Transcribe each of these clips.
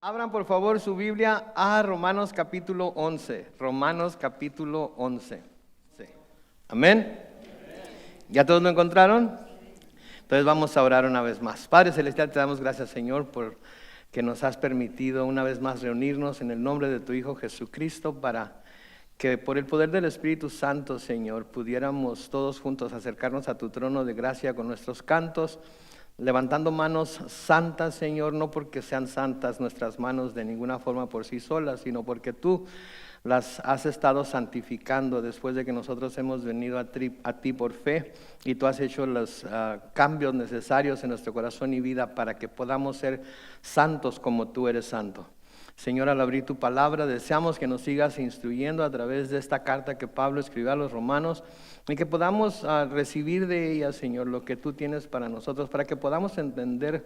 Abran por favor su Biblia a Romanos capítulo 11. Romanos capítulo 11. Sí. Amén. ¿Ya todos lo encontraron? Entonces vamos a orar una vez más. Padre Celestial, te damos gracias, Señor, por que nos has permitido una vez más reunirnos en el nombre de tu Hijo Jesucristo para que por el poder del Espíritu Santo, Señor, pudiéramos todos juntos acercarnos a tu trono de gracia con nuestros cantos, levantando manos santas, Señor, no porque sean santas nuestras manos de ninguna forma por sí solas, sino porque tú las has estado santificando después de que nosotros hemos venido a ti por fe y tú has hecho los cambios necesarios en nuestro corazón y vida para que podamos ser santos como tú eres santo. Señor, al abrir tu palabra, deseamos que nos sigas instruyendo a través de esta carta que Pablo escribió a los romanos y que podamos recibir de ella, Señor, lo que tú tienes para nosotros, para que podamos entender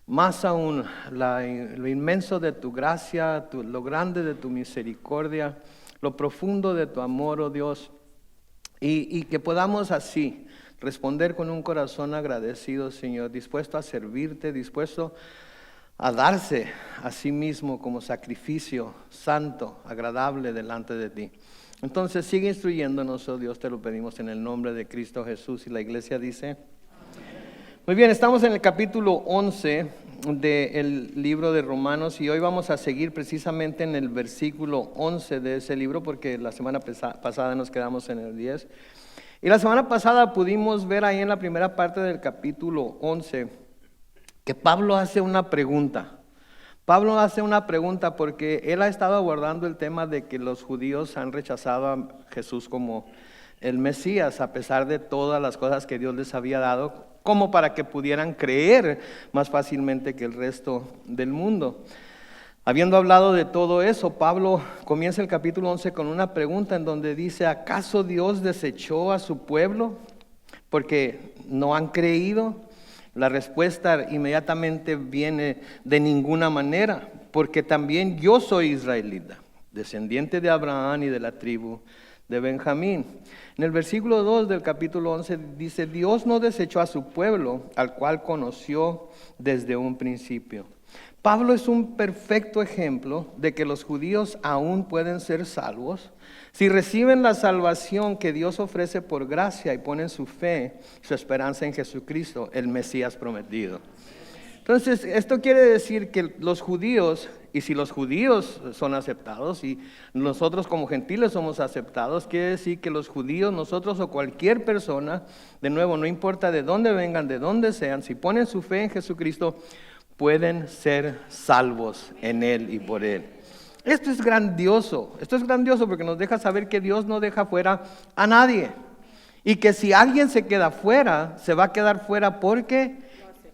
más aún lo inmenso de tu gracia, lo grande de tu misericordia, lo profundo de tu amor, oh Dios, y que podamos así responder con un corazón agradecido, Señor, dispuesto a servirte, dispuesto a darse a sí mismo como sacrificio santo, agradable delante de ti. Entonces sigue instruyéndonos, oh Dios, te lo pedimos en el nombre de Cristo Jesús. Y la iglesia dice, muy bien, estamos en el capítulo 11 del libro de Romanos y hoy vamos a seguir precisamente en el versículo 11 de ese libro porque la semana pasada nos quedamos en el 10. Y la semana pasada pudimos ver ahí en la primera parte del capítulo 11 que Pablo hace una pregunta. Pablo hace una pregunta porque él ha estado abordando el tema de que los judíos han rechazado a Jesús como el Mesías, a pesar de todas las cosas que Dios les había dado, como para que pudieran creer más fácilmente que el resto del mundo. Habiendo hablado de todo eso, Pablo comienza el capítulo 11 con una pregunta en donde dice, ¿acaso Dios desechó a su pueblo porque no han creído? La respuesta inmediatamente viene de ninguna manera, porque también yo soy israelita, descendiente de Abraham y de la tribu de Benjamín. En el versículo 2 del capítulo 11 dice, Dios no desechó a su pueblo, al cual conoció desde un principio. Pablo es un perfecto ejemplo de que los judíos aún pueden ser salvos si reciben la salvación que Dios ofrece por gracia y ponen su fe, su esperanza en Jesucristo, el Mesías prometido. Entonces, esto quiere decir que los judíos, y si los judíos son aceptados y nosotros como gentiles somos aceptados, quiere decir que los judíos, nosotros o cualquier persona, de nuevo, no importa de dónde vengan, de dónde sean, si ponen su fe en Jesucristo, pueden ser salvos en Él y por Él. Esto es grandioso porque nos deja saber que Dios no deja fuera a nadie. Y que si alguien se queda fuera, se va a quedar fuera porque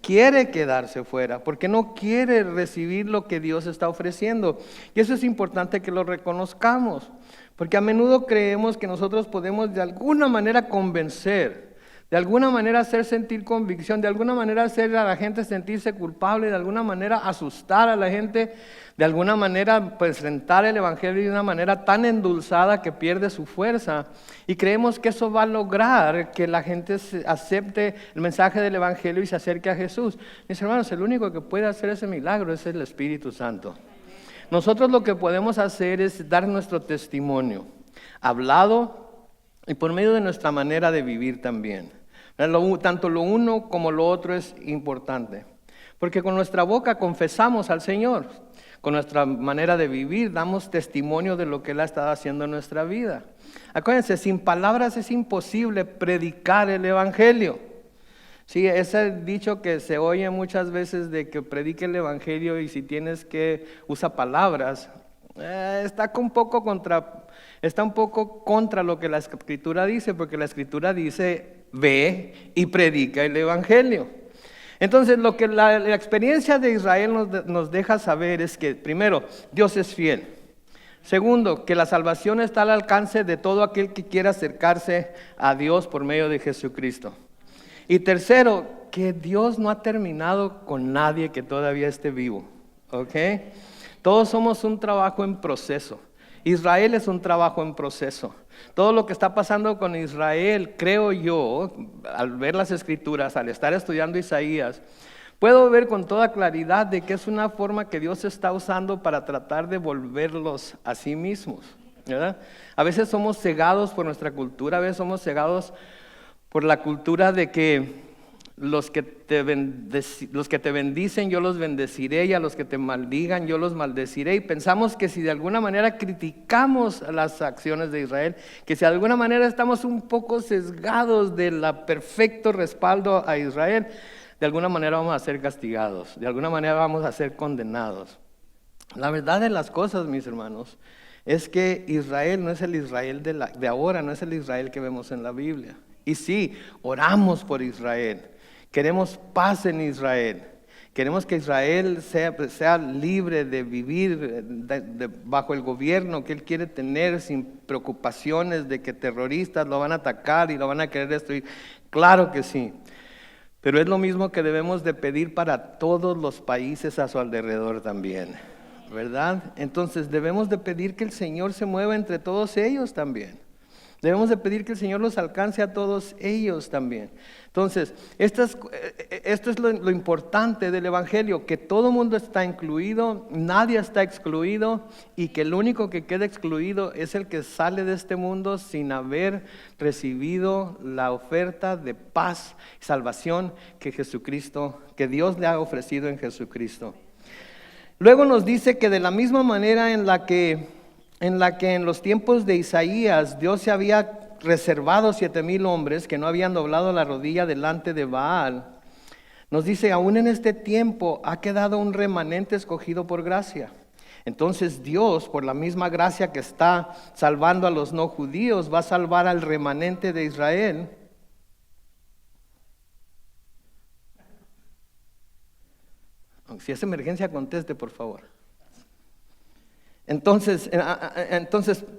quiere quedarse fuera, porque no quiere recibir lo que Dios está ofreciendo. Y eso es importante que lo reconozcamos, porque a menudo creemos que nosotros podemos de alguna manera convencer, de alguna manera hacer sentir convicción, de alguna manera hacer a la gente sentirse culpable, de alguna manera asustar a la gente, de alguna manera presentar el evangelio de una manera tan endulzada que pierde su fuerza. Y creemos que eso va a lograr que la gente acepte el mensaje del evangelio y se acerque a Jesús. Mis hermanos, el único que puede hacer ese milagro es el Espíritu Santo. Nosotros lo que podemos hacer es dar nuestro testimonio, hablado y por medio de nuestra manera de vivir también. Tanto lo uno como lo otro es importante, porque con nuestra boca confesamos al Señor, con nuestra manera de vivir damos testimonio de lo que Él ha estado haciendo en nuestra vida. Acuérdense, sin palabras es imposible predicar el evangelio. Sí, ese dicho que se oye muchas veces de que predique el evangelio y si tienes que usar palabras, está un poco contra lo que la Escritura dice, porque la Escritura dice, ve y predica el evangelio. Entonces, lo que la experiencia de Israel nos deja saber es que, primero, Dios es fiel. Segundo, que la salvación está al alcance de todo aquel que quiera acercarse a Dios por medio de Jesucristo. Y tercero, que Dios no ha terminado con nadie que todavía esté vivo. ¿Ok? Todos somos un trabajo en proceso. Israel es un trabajo en proceso. Todo lo que está pasando con Israel, creo yo, al ver las Escrituras, al estar estudiando Isaías, puedo ver con toda claridad de que es una forma que Dios está usando para tratar de volverlos a sí mismos, ¿verdad? A veces somos cegados por nuestra cultura, a veces somos cegados por la cultura de que los que te bendicen yo los bendeciré, y a los que te maldigan yo los maldeciré, y pensamos que si de alguna manera criticamos las acciones de Israel, que si de alguna manera estamos un poco sesgados del perfecto respaldo a Israel, de alguna manera vamos a ser castigados, de alguna manera vamos a ser condenados. La verdad de las cosas, mis hermanos, es que Israel no es el Israel de ahora, no es el Israel que vemos en la Biblia. Y sí, oramos por Israel, queremos paz en Israel, queremos que Israel sea libre de vivir bajo el gobierno que Él quiere tener, sin preocupaciones de que terroristas lo van a atacar y lo van a querer destruir. Claro que sí, pero es lo mismo que debemos de pedir para todos los países a su alrededor también, ¿verdad? Entonces debemos de pedir que el Señor se mueva entre todos ellos también. Debemos de pedir que el Señor los alcance a todos ellos también. Entonces, esto es lo importante del Evangelio, que todo mundo está incluido, nadie está excluido, y que el único que queda excluido es el que sale de este mundo sin haber recibido la oferta de paz y salvación que Dios le ha ofrecido en Jesucristo. Luego nos dice que de la misma manera en la que en los tiempos de Isaías Dios se había reservado 7,000 hombres que no habían doblado la rodilla delante de Baal, nos dice, aún en este tiempo ha quedado un remanente escogido por gracia. Entonces Dios, por la misma gracia que está salvando a los no judíos, va a salvar al remanente de Israel. Si es emergencia, conteste, por favor. Entonces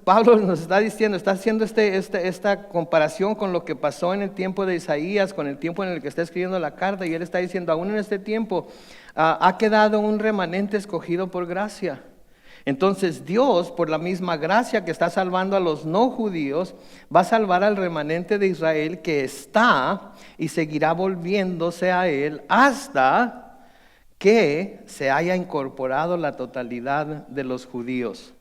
Pablo nos está diciendo, está haciendo esta comparación con lo que pasó en el tiempo de Isaías, con el tiempo en el que está escribiendo la carta, y él está diciendo, aún en este tiempo ha quedado un remanente escogido por gracia. Entonces Dios, por la misma gracia que está salvando a los no judíos, va a salvar al remanente de Israel que está y seguirá volviéndose a él hasta que se haya incorporado la totalidad de los judíos.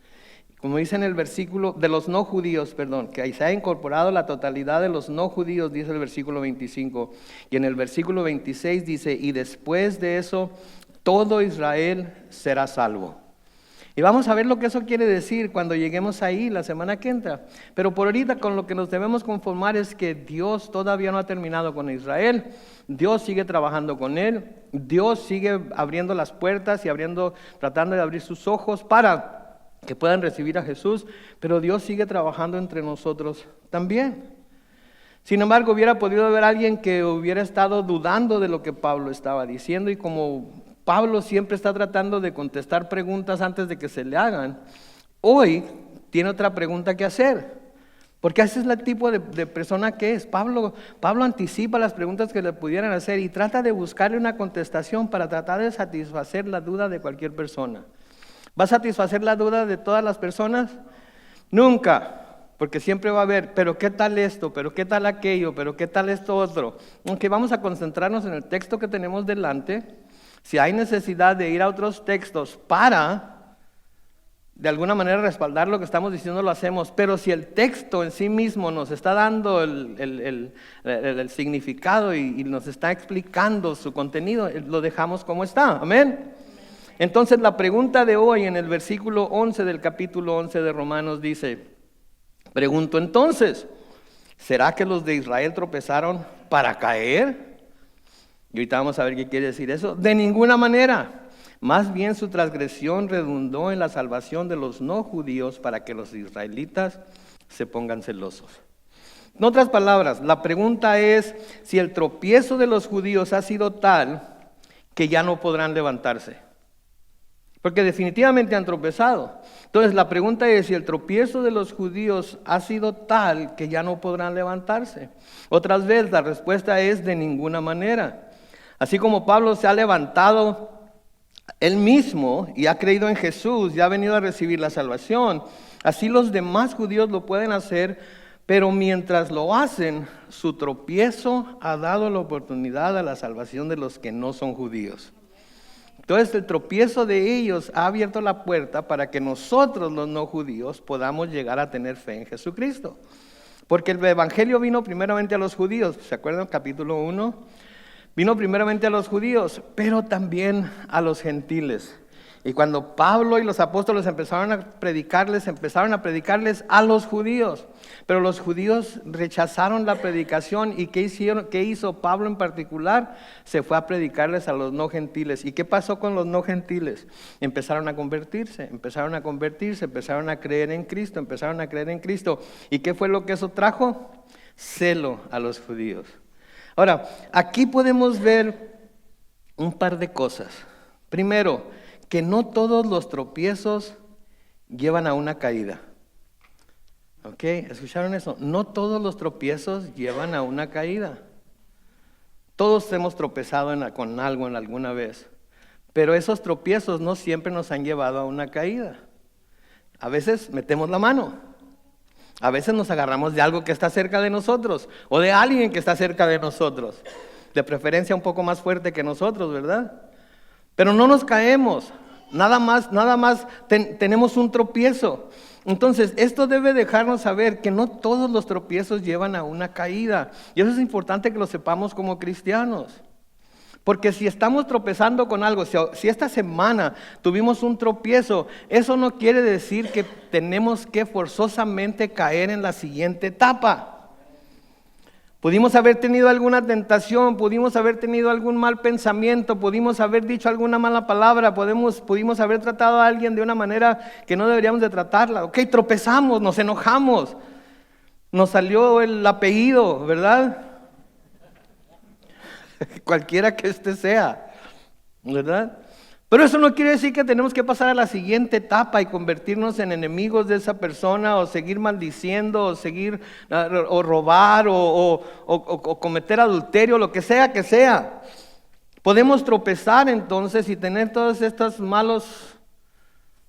Como dice en el versículo, de los no judíos, perdón, que se haya incorporado la totalidad de los no judíos, dice el versículo 25. Y en el versículo 26 dice, y después de eso, todo Israel será salvo. Y vamos a ver lo que eso quiere decir cuando lleguemos ahí la semana que entra. Pero por ahorita con lo que nos debemos conformar es que Dios todavía no ha terminado con Israel. Dios sigue trabajando con él. Dios sigue abriendo las puertas y tratando de abrir sus ojos para que puedan recibir a Jesús. Pero Dios sigue trabajando entre nosotros también. Sin embargo, hubiera podido haber alguien que hubiera estado dudando de lo que Pablo estaba diciendo, y como Pablo siempre está tratando de contestar preguntas antes de que se le hagan, hoy tiene otra pregunta que hacer, porque ese es el tipo de persona que es. Pablo anticipa las preguntas que le pudieran hacer y trata de buscarle una contestación para tratar de satisfacer la duda de cualquier persona. ¿Va a satisfacer la duda de todas las personas? Nunca. Porque siempre va a haber, pero ¿qué tal esto? ¿Pero qué tal aquello? ¿Pero qué tal esto otro? Aunque vamos a concentrarnos en el texto que tenemos delante. Si hay necesidad de ir a otros textos para, de alguna manera, respaldar lo que estamos diciendo, lo hacemos. Pero si el texto en sí mismo nos está dando el significado y nos está explicando su contenido, lo dejamos como está. Amén. Entonces la pregunta de hoy en el versículo 11 del capítulo 11 de Romanos dice, pregunto entonces, ¿será que los de Israel tropezaron para caer? Y ahorita vamos a ver qué quiere decir eso. De ninguna manera. Más bien su transgresión redundó en la salvación de los no judíos para que los israelitas se pongan celosos. En otras palabras, la pregunta es si el tropiezo de los judíos ha sido tal que ya no podrán levantarse. Porque definitivamente han tropezado. Entonces la pregunta es si el tropiezo de los judíos ha sido tal que ya no podrán levantarse. Otras veces la respuesta es de ninguna manera. Así como Pablo se ha levantado él mismo y ha creído en Jesús y ha venido a recibir la salvación, así los demás judíos lo pueden hacer Pero mientras lo hacen, su tropiezo ha dado la oportunidad a la salvación de los que no son judíos. Entonces el tropiezo de ellos ha abierto la puerta para que nosotros los no judíos podamos llegar a tener fe en Jesucristo. Porque el evangelio vino primeramente a los judíos, ¿se acuerdan? Capítulo 1. Vino primeramente a los judíos, pero también a los gentiles. Y cuando Pablo y los apóstoles empezaron a predicarles a los judíos. Pero los judíos rechazaron la predicación. ¿Y qué hicieron? ¿Qué hizo Pablo en particular? Se fue a predicarles a los no gentiles. ¿Y qué pasó con los no gentiles? Empezaron a convertirse, empezaron a creer en Cristo, ¿Y qué fue lo que eso trajo? Celo a los judíos. Ahora, aquí podemos ver un par de cosas. Primero, que no todos los tropiezos llevan a una caída. ¿Ok? ¿Escucharon eso? No todos los tropiezos llevan a una caída. Todos hemos tropezado con algo en alguna vez, pero esos tropiezos no siempre nos han llevado a una caída. A veces metemos la mano, a veces nos agarramos de algo que está cerca de nosotros o de alguien que está cerca de nosotros, de preferencia un poco más fuerte que nosotros, ¿verdad? Pero no nos caemos, nada más tenemos un tropiezo. Entonces, esto debe dejarnos saber que no todos los tropiezos llevan a una caída. Y eso es importante que lo sepamos como cristianos. Porque si estamos tropezando con algo, si esta semana tuvimos un tropiezo, eso no quiere decir que tenemos que forzosamente caer en la siguiente etapa. Pudimos haber tenido alguna tentación, pudimos haber tenido algún mal pensamiento, pudimos haber dicho alguna mala palabra, pudimos haber tratado a alguien de una manera que no deberíamos de tratarla. Ok, tropezamos, nos enojamos, nos salió el apellido, ¿verdad? Cualquiera que sea, ¿verdad? Pero eso no quiere decir que tenemos que pasar a la siguiente etapa y convertirnos en enemigos de esa persona, o seguir maldiciendo, o seguir o robar, o cometer adulterio, lo que sea que sea. Podemos tropezar entonces y tener todos estos malos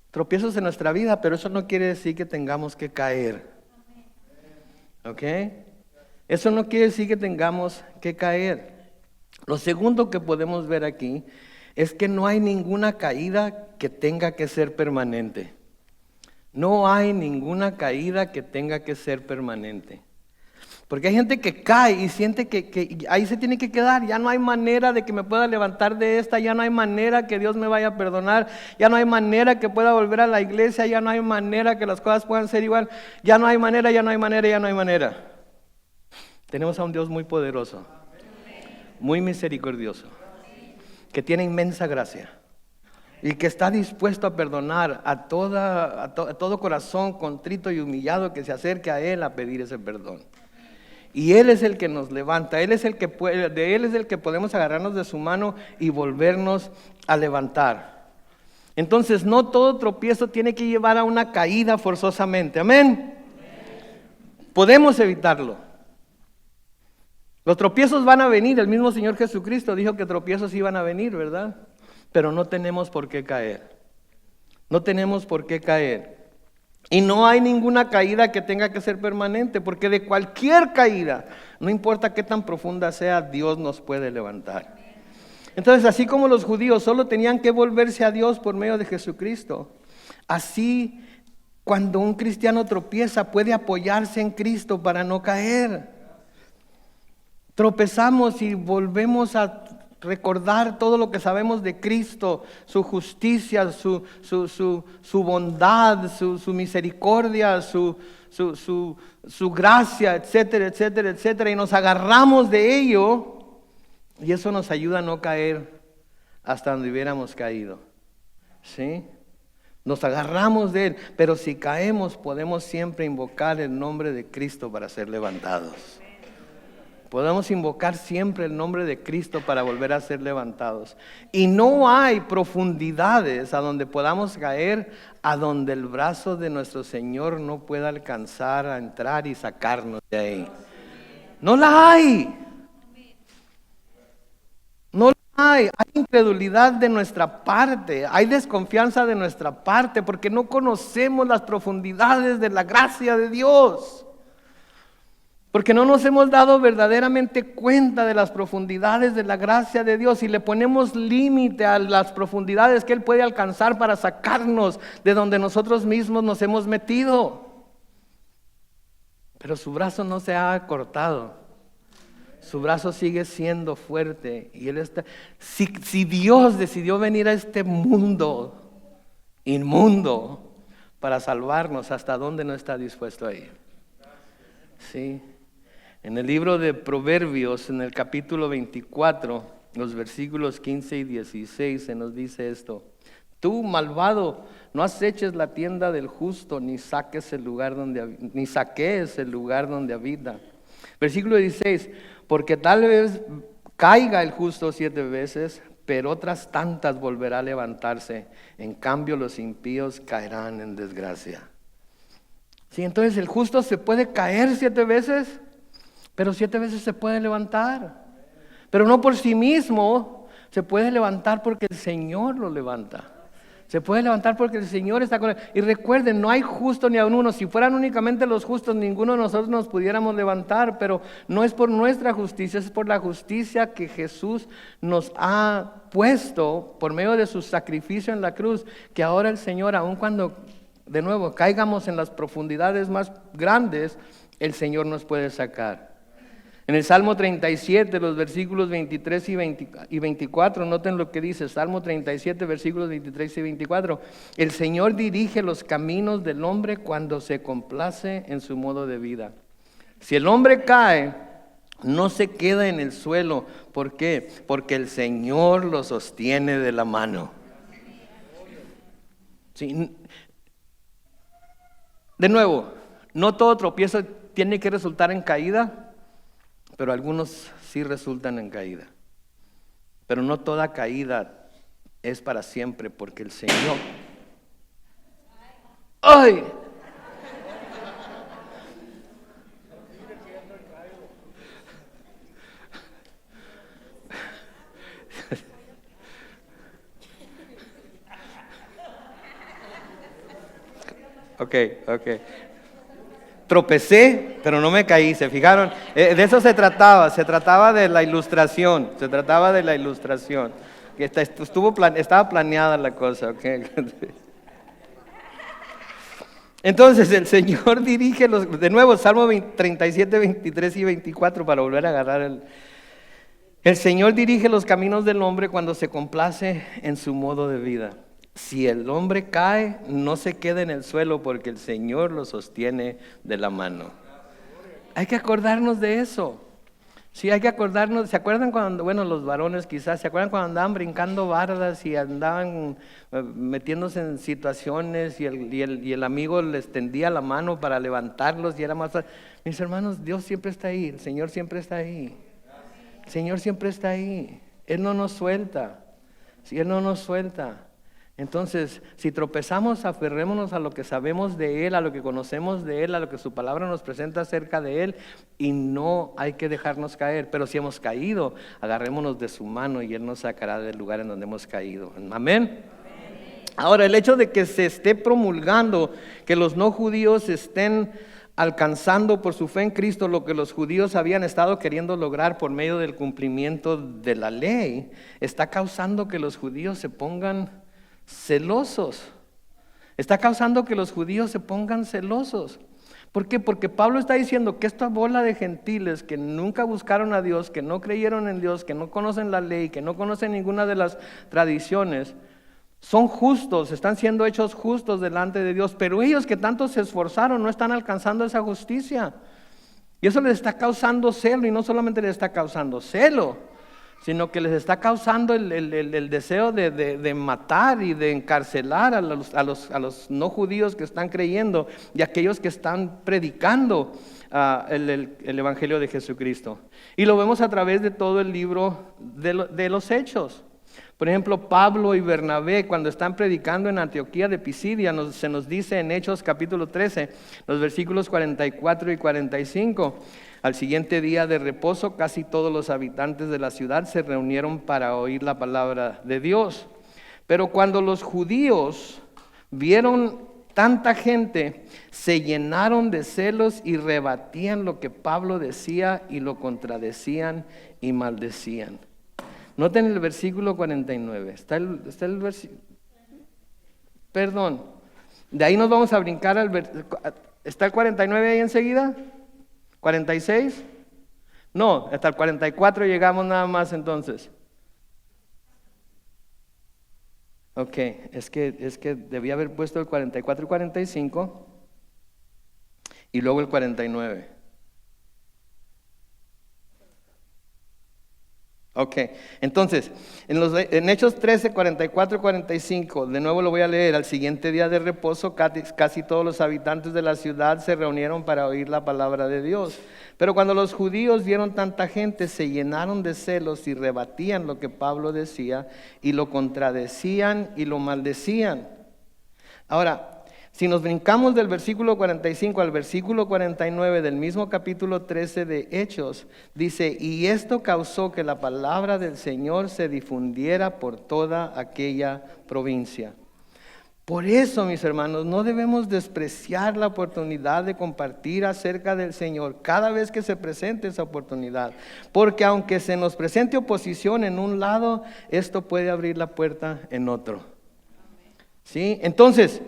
tropiezos en nuestra vida, pero eso no quiere decir que tengamos que caer. ¿Ok? Eso no quiere decir que tengamos que caer. Lo segundo que podemos ver aquí es que no hay ninguna caída que tenga que ser permanente. No hay ninguna caída que tenga que ser permanente. Porque hay gente que cae y siente que ahí se tiene que quedar. Ya no hay manera de que me pueda levantar de esta. Ya no hay manera que Dios me vaya a perdonar. Ya no hay manera que pueda volver a la iglesia. Ya no hay manera que las cosas puedan ser igual. Ya no hay manera. Tenemos a un Dios muy poderoso, muy misericordioso, que tiene inmensa gracia y que está dispuesto a perdonar a todo corazón contrito y humillado que se acerque a Él a pedir ese perdón. Y Él es el que nos levanta, de Él es el que podemos agarrarnos de su mano y volvernos a levantar. Entonces, no todo tropiezo tiene que llevar a una caída forzosamente. Amén. Podemos evitarlo. Los tropiezos van a venir, el mismo Señor Jesucristo dijo que tropiezos iban a venir, ¿verdad? Pero no tenemos por qué caer. No tenemos por qué caer. Y no hay ninguna caída que tenga que ser permanente, porque de cualquier caída, no importa qué tan profunda sea, Dios nos puede levantar. Entonces, así como los judíos solo tenían que volverse a Dios por medio de Jesucristo, así cuando un cristiano tropieza puede apoyarse en Cristo para no caer. Tropezamos y volvemos a recordar todo lo que sabemos de Cristo, su justicia, su bondad, su misericordia, su gracia, etcétera, etcétera, etcétera. Y nos agarramos de ello y eso nos ayuda a no caer hasta donde hubiéramos caído. ¿Sí? Nos agarramos de Él, pero si caemos podemos siempre invocar el nombre de Cristo para ser levantados. Podemos invocar siempre el nombre de Cristo para volver a ser levantados. Y no hay profundidades a donde podamos caer, a donde el brazo de nuestro Señor no pueda alcanzar a entrar y sacarnos de ahí. No la hay. No la hay. Hay incredulidad de nuestra parte, hay desconfianza de nuestra parte, porque no conocemos las profundidades de la gracia de Dios. Porque no nos hemos dado verdaderamente cuenta de las profundidades de la gracia de Dios y le ponemos límite a las profundidades que Él puede alcanzar para sacarnos de donde nosotros mismos nos hemos metido. Pero su brazo no se ha cortado. Su brazo sigue siendo fuerte. Y Él está. Si Dios decidió venir a este mundo inmundo para salvarnos, ¿hasta dónde no está dispuesto a ir? Sí. En el libro de Proverbios, en el capítulo 24, los versículos 15 y 16, se nos dice esto: tú, malvado, no aceches la tienda del justo, ni saquees el lugar donde habita. Versículo 16: porque tal vez caiga el justo 7 veces, pero otras tantas volverá a levantarse. En cambio, los impíos caerán en desgracia. Sí, entonces el justo se puede caer 7 veces, pero 7 veces se puede levantar. Pero no por sí mismo, se puede levantar porque el Señor lo levanta. Se puede levantar porque el Señor está con él. Y recuerden, no hay justo ni aun uno. Si fueran únicamente los justos, ninguno de nosotros nos pudiéramos levantar. Pero no es por nuestra justicia, es por la justicia que Jesús nos ha puesto por medio de su sacrificio en la cruz. Que ahora el Señor, aun cuando de nuevo caigamos en las profundidades más grandes, el Señor nos puede sacar. En el Salmo 37, los versículos 23 y 24, noten lo que dice, Salmo 37, versículos 23 y 24. El Señor dirige los caminos del hombre cuando se complace en su modo de vida. Si el hombre cae, no se queda en el suelo. ¿Por qué? Porque el Señor lo sostiene de la mano. Sí. De nuevo, no todo tropiezo tiene que resultar en caída, pero algunos sí resultan en caída. Pero no toda caída es para siempre, porque el Señor... ¡Ay! Ok. Tropecé, pero no me caí, ¿se fijaron? De eso se trataba de la ilustración, que estaba planeada la cosa, ¿ok? Entonces el Señor dirige de nuevo, Salmo 37, 23 y 24, para volver a agarrar el Señor dirige los caminos del hombre cuando se complace en su modo de vida. Si el hombre cae, no se queda en el suelo porque el Señor lo sostiene de la mano. Hay que acordarnos de eso. Sí, hay que acordarnos. ¿Se acuerdan cuando, bueno, los varones quizás, ¿se acuerdan cuando andaban brincando bardas y andaban metiéndose en situaciones y el amigo les tendía la mano para levantarlos y era más fácil? Mis hermanos, Dios siempre está ahí, el Señor siempre está ahí. El Señor siempre está ahí. Él no nos suelta. Sí, Él no nos suelta. Entonces, si tropezamos, aferrémonos a lo que sabemos de Él, a lo que conocemos de Él, a lo que su palabra nos presenta acerca de Él, y no hay que dejarnos caer. Pero si hemos caído, agarrémonos de su mano y Él nos sacará del lugar en donde hemos caído. Amén. Ahora, el hecho de que se esté promulgando, que los no judíos estén alcanzando por su fe en Cristo lo que los judíos habían estado queriendo lograr por medio del cumplimiento de la ley, está causando que los judíos se pongan celosos. Está causando que los judíos se pongan celosos. ¿Por qué? Porque Pablo está diciendo que esta bola de gentiles que nunca buscaron a Dios, que no creyeron en Dios, que no conocen la ley, que no conocen ninguna de las tradiciones, son justos, están siendo hechos justos delante de Dios, pero ellos que tanto se esforzaron no están alcanzando esa justicia. Y eso les está causando celo, y no solamente les está causando celo, sino que les está causando el deseo de matar y de encarcelar a los no judíos que están creyendo y aquellos que están predicando el Evangelio de Jesucristo. Y lo vemos a través de todo el libro de los Hechos. Por ejemplo, Pablo y Bernabé, cuando están predicando en Antioquía de Pisidia, se nos dice en Hechos capítulo 13, los versículos 44 y 45, al siguiente día de reposo, casi todos los habitantes de la ciudad se reunieron para oír la palabra de Dios. Pero cuando los judíos vieron tanta gente, se llenaron de celos y rebatían lo que Pablo decía y lo contradecían y maldecían. Noten el versículo 49. Está el versículo. Perdón. De ahí nos vamos a brincar al versículo. ¿Está el 49 ahí enseguida? ¿46? No, hasta el 44 llegamos nada más entonces. Ok, es que debía haber puesto el 44 y 45 y luego el 49. Ok, entonces, en Hechos 13, 44 y 45, de nuevo lo voy a leer. Al siguiente día de reposo, casi todos los habitantes de la ciudad se reunieron para oír la palabra de Dios. Pero cuando los judíos vieron tanta gente, se llenaron de celos y rebatían lo que Pablo decía y lo contradecían y lo maldecían. Ahora, si nos brincamos del versículo 45 al versículo 49 del mismo capítulo 13 de Hechos, dice, y esto causó que la palabra del Señor se difundiera por toda aquella provincia. Por eso, mis hermanos, no debemos despreciar la oportunidad de compartir acerca del Señor cada vez que se presente esa oportunidad. Porque aunque se nos presente oposición en un lado, esto puede abrir la puerta en otro. ¿Sí? Entonces,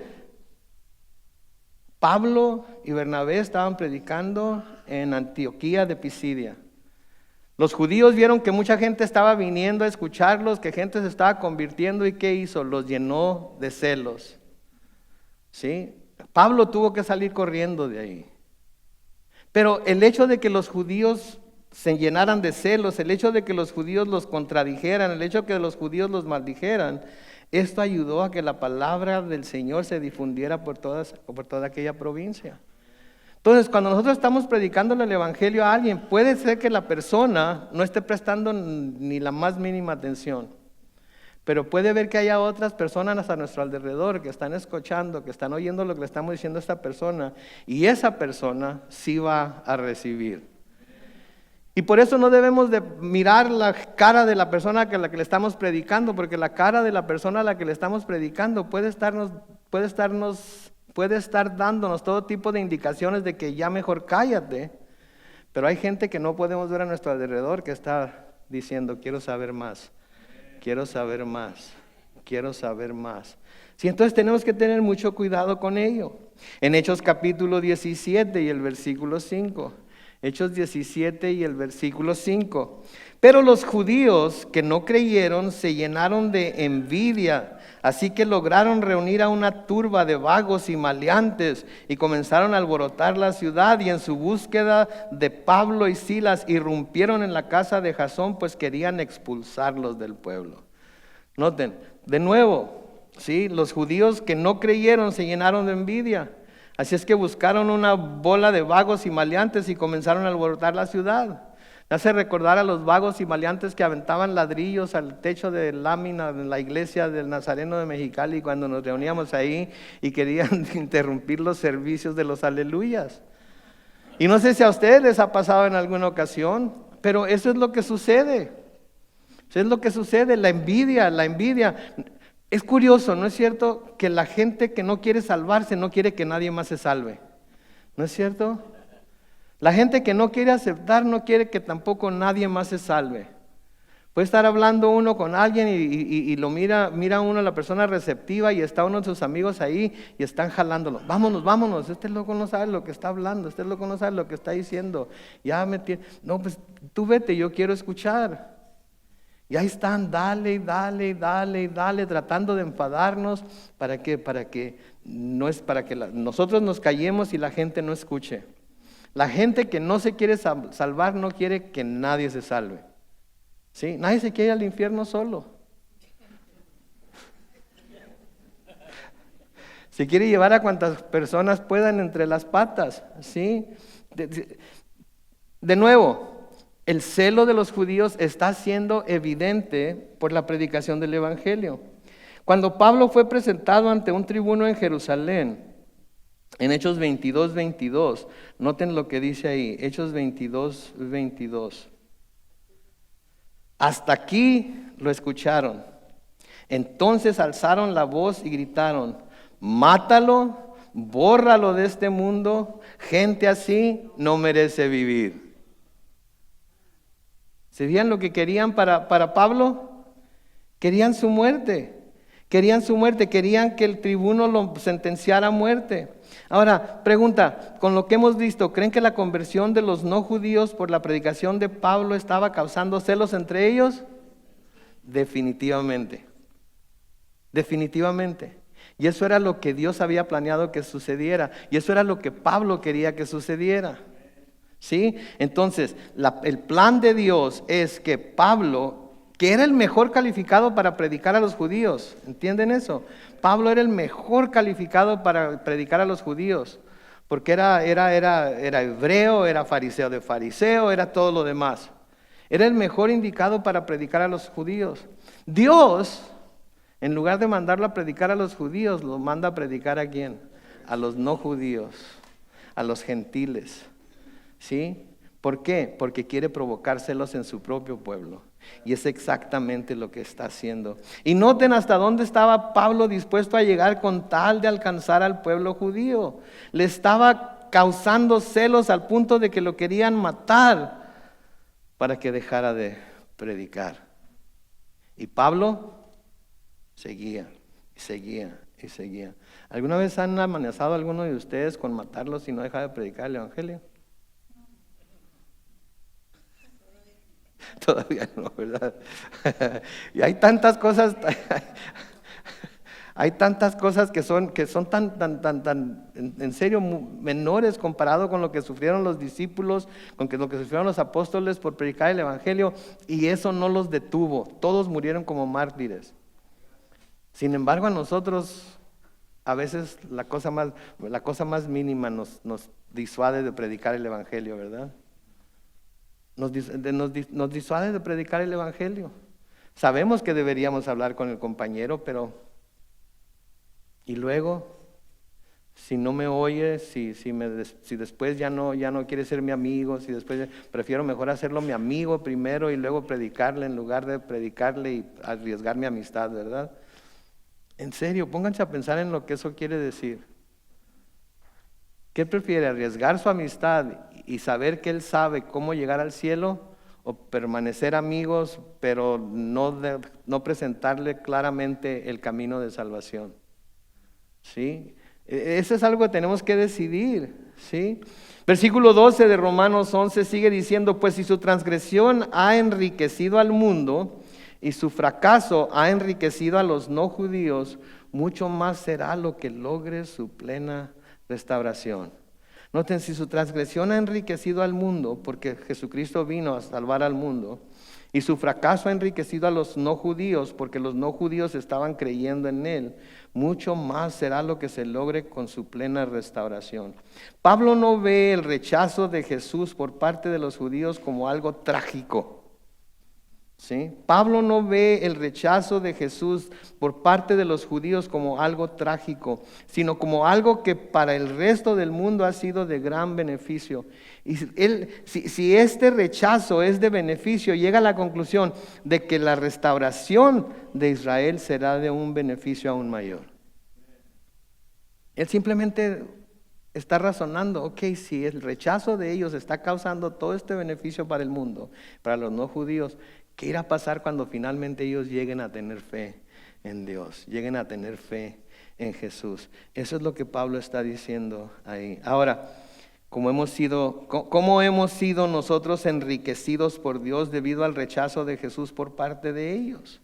Pablo y Bernabé estaban predicando en Antioquía de Pisidia. Los judíos vieron que mucha gente estaba viniendo a escucharlos, que gente se estaba convirtiendo, y ¿qué hizo? Los llenó de celos. ¿Sí? Pablo tuvo que salir corriendo de ahí. Pero el hecho de que los judíos se llenaran de celos, el hecho de que los judíos los contradijeran, el hecho de que los judíos los maldijeran, esto ayudó a que la palabra del Señor se difundiera por toda aquella provincia. Entonces, cuando nosotros estamos predicándole el evangelio a alguien, puede ser que la persona no esté prestando ni la más mínima atención, pero puede ver que haya otras personas a nuestro alrededor que están escuchando, que están oyendo lo que le estamos diciendo a esta persona, y esa persona sí va a recibir. Y por eso no debemos de mirar la cara de la persona a la que le estamos predicando, porque la cara de la persona a la que le estamos predicando puede estar dándonos todo tipo de indicaciones de que ya mejor cállate. Pero hay gente que no podemos ver a nuestro alrededor que está diciendo, quiero saber más, quiero saber más, quiero saber más. Sí, entonces tenemos que tener mucho cuidado con ello. En Hechos capítulo 17 y el versículo 5. Hechos 17 y el versículo 5. Pero los judíos que no creyeron se llenaron de envidia, así que lograron reunir a una turba de vagos y maleantes y comenzaron a alborotar la ciudad, y en su búsqueda de Pablo y Silas irrumpieron en la casa de Jasón, pues querían expulsarlos del pueblo. Noten, de nuevo, ¿sí? Los judíos que no creyeron se llenaron de envidia. Así es que buscaron una bola de vagos y maleantes y comenzaron a alborotar la ciudad. Me hace recordar a los vagos y maleantes que aventaban ladrillos al techo de lámina en la iglesia del Nazareno de Mexicali cuando nos reuníamos ahí y querían interrumpir los servicios de los aleluyas. Y no sé si a ustedes les ha pasado en alguna ocasión, pero eso es lo que sucede. Eso es lo que sucede, la envidia. Es curioso, ¿no es cierto? Que la gente que no quiere salvarse no quiere que nadie más se salve. ¿No es cierto? La gente que no quiere aceptar no quiere que tampoco nadie más se salve. Puede estar hablando uno con alguien y lo mira uno a la persona receptiva y está uno de sus amigos ahí y están jalándolo. Vámonos, este loco no sabe lo que está hablando, este loco no sabe lo que está diciendo. No, pues tú vete, yo quiero escuchar. Y ahí están, dale, tratando de enfadarnos. ¿Para qué? Para que nosotros nos callemos y la gente no escuche. La gente que no se quiere salvar no quiere que nadie se salve. ¿Sí? Nadie se quiere ir al infierno solo. Se quiere llevar a cuantas personas puedan entre las patas. ¿Sí? De nuevo, el celo de los judíos está siendo evidente por la predicación del evangelio. Cuando Pablo fue presentado ante un tribuno en Jerusalén, en Hechos 22, noten lo que dice ahí, Hechos 22. Hasta aquí lo escucharon. Entonces alzaron la voz y gritaron, mátalo, bórralo de este mundo. Gente así no merece vivir. ¿Sabían lo que querían para Pablo? Querían su muerte. Querían su muerte, querían que el tribuno lo sentenciara a muerte. Ahora, pregunta, con lo que hemos visto, ¿creen que la conversión de los no judíos por la predicación de Pablo estaba causando celos entre ellos? Definitivamente. Definitivamente. Y eso era lo que Dios había planeado que sucediera. Y eso era lo que Pablo quería que sucediera. ¿Sí? Entonces, el plan de Dios es que Pablo, que era el mejor calificado para predicar a los judíos, ¿entienden eso? Pablo era el mejor calificado para predicar a los judíos, porque era hebreo, era fariseo de fariseo, era todo lo demás. Era el mejor indicado para predicar a los judíos. Dios, en lugar de mandarlo a predicar a los judíos, lo manda a predicar ¿a quién? A los no judíos, a los gentiles. ¿Sí? ¿Por qué? Porque quiere provocar celos en su propio pueblo. Y es exactamente lo que está haciendo. Y noten hasta dónde estaba Pablo dispuesto a llegar con tal de alcanzar al pueblo judío. Le estaba causando celos al punto de que lo querían matar para que dejara de predicar. Y Pablo seguía y seguía y seguía. ¿Alguna vez han amenazado a alguno de ustedes con matarlo si no deja de predicar el evangelio? Todavía no, ¿verdad? Y hay tantas cosas que son tan en serio menores comparado con lo que sufrieron los discípulos, con lo que sufrieron los apóstoles por predicar el evangelio, y eso no los detuvo. Todos murieron como mártires. Sin embargo, a nosotros a veces la cosa más mínima nos disuade de predicar el evangelio, ¿verdad? Nos disuade de predicar el evangelio. Sabemos que deberíamos hablar con el compañero, pero y luego, si no me oye, si después ya no quiere ser mi amigo, si después prefiero mejor hacerlo mi amigo primero y luego predicarle en lugar de predicarle y arriesgar mi amistad, ¿verdad? En serio, pónganse a pensar en lo que eso quiere decir. ¿Qué prefiere? ¿Arriesgar su amistad y saber que él sabe cómo llegar al cielo? ¿O permanecer amigos pero no presentarle claramente el camino de salvación? ¿Sí? Eso es algo que tenemos que decidir. ¿Sí? Versículo 12 de Romanos 11 sigue diciendo: pues si su transgresión ha enriquecido al mundo y su fracaso ha enriquecido a los no judíos, mucho más será lo que logre su plena restauración. Noten, si su transgresión ha enriquecido al mundo, porque Jesucristo vino a salvar al mundo, y su fracaso ha enriquecido a los no judíos, porque los no judíos estaban creyendo en él, mucho más será lo que se logre con su plena restauración. Pablo no ve el rechazo de Jesús por parte de los judíos como algo trágico. ¿Sí? Pablo no ve el rechazo de Jesús por parte de los judíos como algo trágico, sino como algo que para el resto del mundo ha sido de gran beneficio. Y si este rechazo es de beneficio, llega a la conclusión de que la restauración de Israel será de un beneficio aún mayor. Él simplemente está razonando, ok, si el rechazo de ellos está causando todo este beneficio para el mundo, para los no judíos, ¿qué irá a pasar cuando finalmente ellos lleguen a tener fe en Dios, lleguen a tener fe en Jesús? Eso es lo que Pablo está diciendo ahí. Ahora, ¿cómo hemos sido nosotros enriquecidos por Dios debido al rechazo de Jesús por parte de ellos?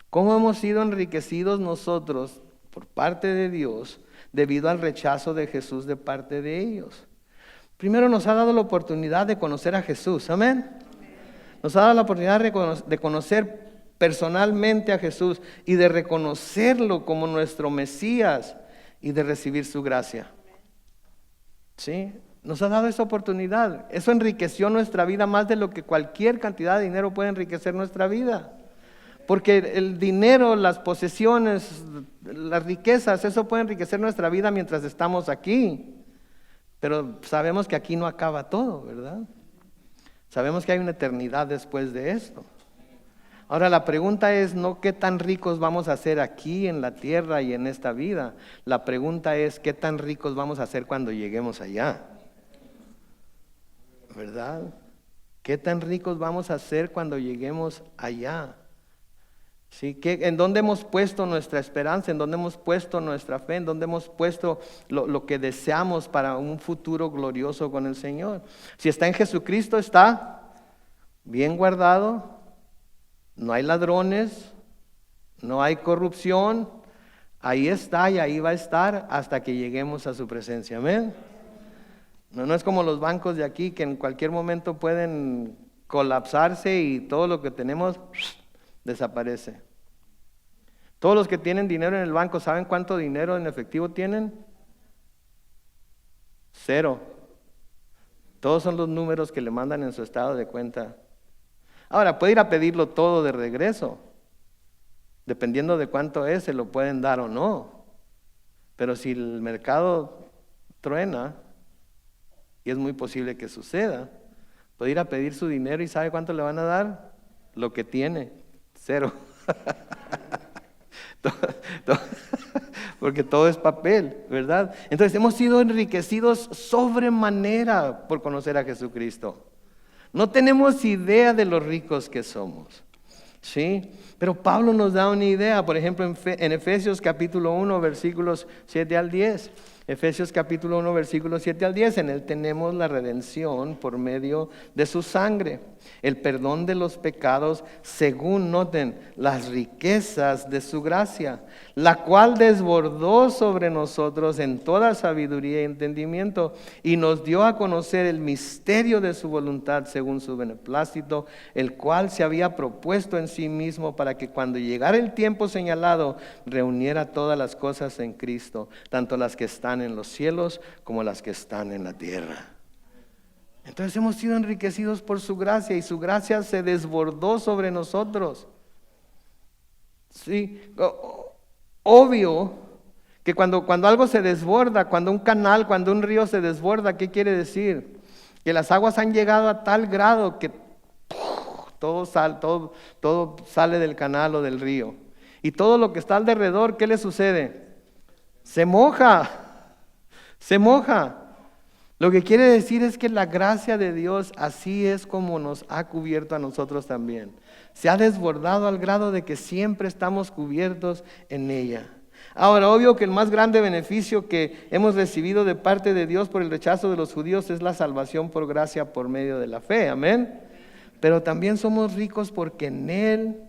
¿Cómo hemos sido enriquecidos nosotros por parte de Dios debido al rechazo de Jesús de parte de ellos? Primero, nos ha dado la oportunidad de conocer a Jesús, amén. Nos ha dado la oportunidad de conocer personalmente a Jesús y de reconocerlo como nuestro Mesías y de recibir su gracia. ¿Sí? Nos ha dado esa oportunidad. Eso enriqueció nuestra vida más de lo que cualquier cantidad de dinero puede enriquecer nuestra vida. Porque el dinero, las posesiones, las riquezas, eso puede enriquecer nuestra vida mientras estamos aquí. Pero sabemos que aquí no acaba todo, ¿verdad? Sabemos que hay una eternidad después de esto. Ahora la pregunta es no qué tan ricos vamos a ser aquí en la tierra y en esta vida. La pregunta es qué tan ricos vamos a ser cuando lleguemos allá. ¿Verdad? ¿Qué tan ricos vamos a ser cuando lleguemos allá? ¿Sí? ¿En dónde hemos puesto nuestra esperanza? ¿En dónde hemos puesto nuestra fe? ¿En dónde hemos puesto lo que deseamos para un futuro glorioso con el Señor? Si está en Jesucristo, está bien guardado, no hay ladrones, no hay corrupción, ahí está y ahí va a estar hasta que lleguemos a su presencia. Amén. No es como los bancos de aquí que en cualquier momento pueden colapsarse y todo lo que tenemos desaparece. Todos los que tienen dinero en el banco, ¿saben cuánto dinero en efectivo tienen? 0. Todos son los números que le mandan en su estado de cuenta. Ahora, puede ir a pedirlo todo de regreso. Dependiendo de cuánto es, se lo pueden dar o no. Pero si el mercado truena, y es muy posible que suceda, puede ir a pedir su dinero y ¿sabe cuánto le van a dar? Lo que tiene, 0. Porque todo es papel, ¿verdad? Entonces hemos sido enriquecidos sobremanera por conocer a Jesucristo. No tenemos idea de lo ricos que somos, ¿sí? Pero Pablo nos da una idea, por ejemplo, en Efesios capítulo 1, versículos 7 al 10. Efesios capítulo 1, versículos 7 al 10. En él tenemos la redención por medio de su sangre, el perdón de los pecados según, noten, las riquezas de su gracia, la cual desbordó sobre nosotros en toda sabiduría y entendimiento, y nos dio a conocer el misterio de su voluntad según su beneplácito, el cual se había propuesto en sí mismo para que cuando llegara el tiempo señalado, reuniera todas las cosas en Cristo, tanto las que están en los cielos como las que están en la tierra. Entonces hemos sido enriquecidos por su gracia y su gracia se desbordó sobre nosotros. Sí, obvio que cuando algo se desborda, cuando un canal, cuando un río se desborda, ¿qué quiere decir? Que las aguas han llegado a tal grado que todo sale del canal o del río. Y todo lo que está alrededor, ¿qué le sucede? Se moja. Lo que quiere decir es que la gracia de Dios así es como nos ha cubierto a nosotros también. Se ha desbordado al grado de que siempre estamos cubiertos en ella. Ahora, obvio que el más grande beneficio que hemos recibido de parte de Dios por el rechazo de los judíos es la salvación por gracia por medio de la fe. Amén. Pero también somos ricos porque en Él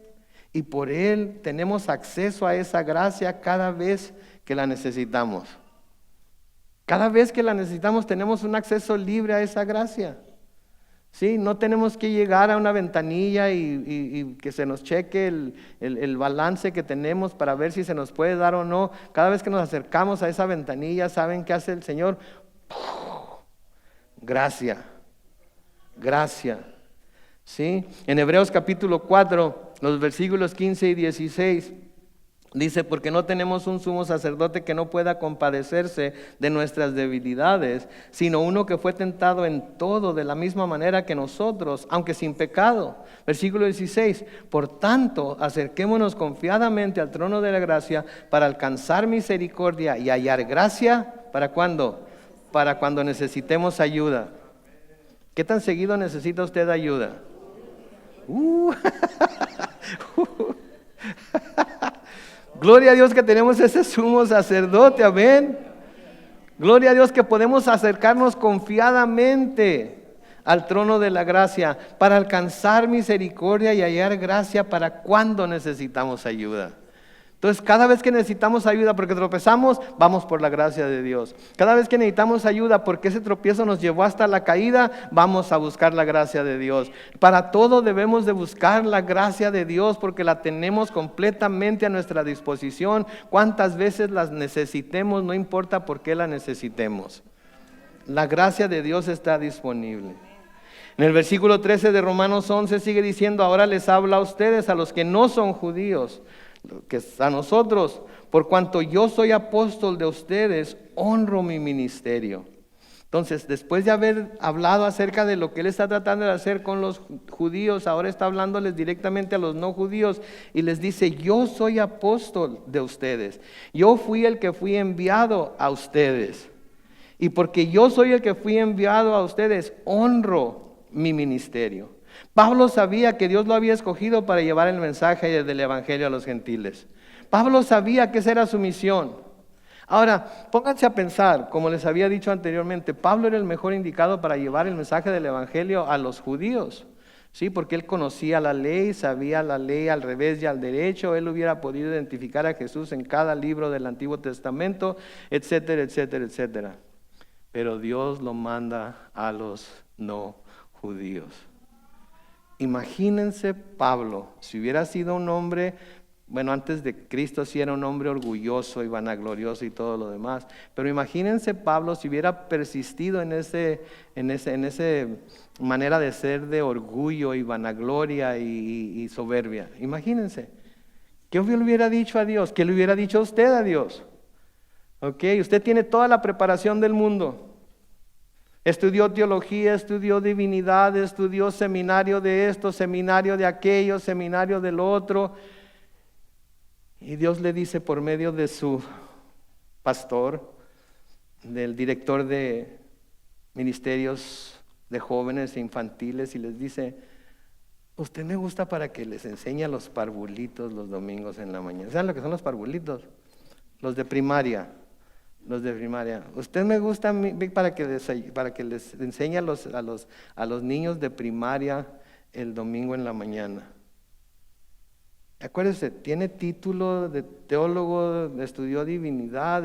y por Él tenemos acceso a esa gracia cada vez que la necesitamos. Cada vez que la necesitamos tenemos un acceso libre a esa gracia. ¿Sí? No tenemos que llegar a una ventanilla y que se nos cheque el balance que tenemos para ver si se nos puede dar o no. Cada vez que nos acercamos a esa ventanilla, ¿saben qué hace el Señor? Gracia. ¿Sí? En Hebreos capítulo 4, los versículos 15 y 16, dice, porque no tenemos un sumo sacerdote que no pueda compadecerse de nuestras debilidades, sino uno que fue tentado en todo de la misma manera que nosotros, aunque sin pecado. Versículo 16, por tanto, acerquémonos confiadamente al trono de la gracia para alcanzar misericordia y hallar gracia. ¿Para cuándo? Para cuando necesitemos ayuda. ¿Qué tan seguido necesita usted ayuda? Gloria a Dios que tenemos ese sumo sacerdote, amén. Gloria a Dios que podemos acercarnos confiadamente al trono de la gracia para alcanzar misericordia y hallar gracia para cuando necesitamos ayuda. Entonces, cada vez que necesitamos ayuda porque tropezamos, vamos por la gracia de Dios. Cada vez que necesitamos ayuda porque ese tropiezo nos llevó hasta la caída, vamos a buscar la gracia de Dios. Para todo debemos de buscar la gracia de Dios porque la tenemos completamente a nuestra disposición. Cuántas veces las necesitemos, no importa por qué la necesitemos. La gracia de Dios está disponible. En el versículo 13 de Romanos 11 sigue diciendo, ahora les habla a ustedes, a los que no son judíos, que a nosotros, por cuanto yo soy apóstol de ustedes, honro mi ministerio. Entonces, después de haber hablado acerca de lo que Él está tratando de hacer con los judíos, ahora está hablándoles directamente a los no judíos y les dice: yo soy apóstol de ustedes, yo fui el que fui enviado a ustedes, y porque yo soy el que fui enviado a ustedes, honro mi ministerio. Pablo sabía que Dios lo había escogido para llevar el mensaje del evangelio a los gentiles. Pablo sabía que esa era su misión. Ahora, pónganse a pensar, como les había dicho anteriormente, Pablo era el mejor indicado para llevar el mensaje del evangelio a los judíos, ¿sí? Porque él conocía la ley, sabía la ley al revés y al derecho, él hubiera podido identificar a Jesús en cada libro del Antiguo Testamento, etcétera, etcétera, etcétera. Pero Dios lo manda a los no judíos. Imagínense Pablo, si hubiera sido un hombre, bueno, antes de Cristo sí era un hombre orgulloso y vanaglorioso y todo lo demás, pero imagínense Pablo si hubiera persistido en ese manera de ser de orgullo y vanagloria y soberbia. Imagínense, ¿qué le hubiera dicho a Dios? ¿Qué le hubiera dicho a usted a Dios? Ok, usted tiene toda la preparación del mundo. Estudió teología, estudió divinidad, estudió seminario de esto, seminario de aquello, seminario del otro. Y Dios le dice por medio de su pastor, del director de ministerios de jóvenes e infantiles, y les dice: usted me gusta para que les enseñe a los parvulitos los domingos en la mañana. ¿Saben lo que son los parvulitos? Los de primaria. Usted me gusta a mí para que les enseñe a los niños de primaria el domingo en la mañana. Acuérdese, tiene título de teólogo, estudió divinidad,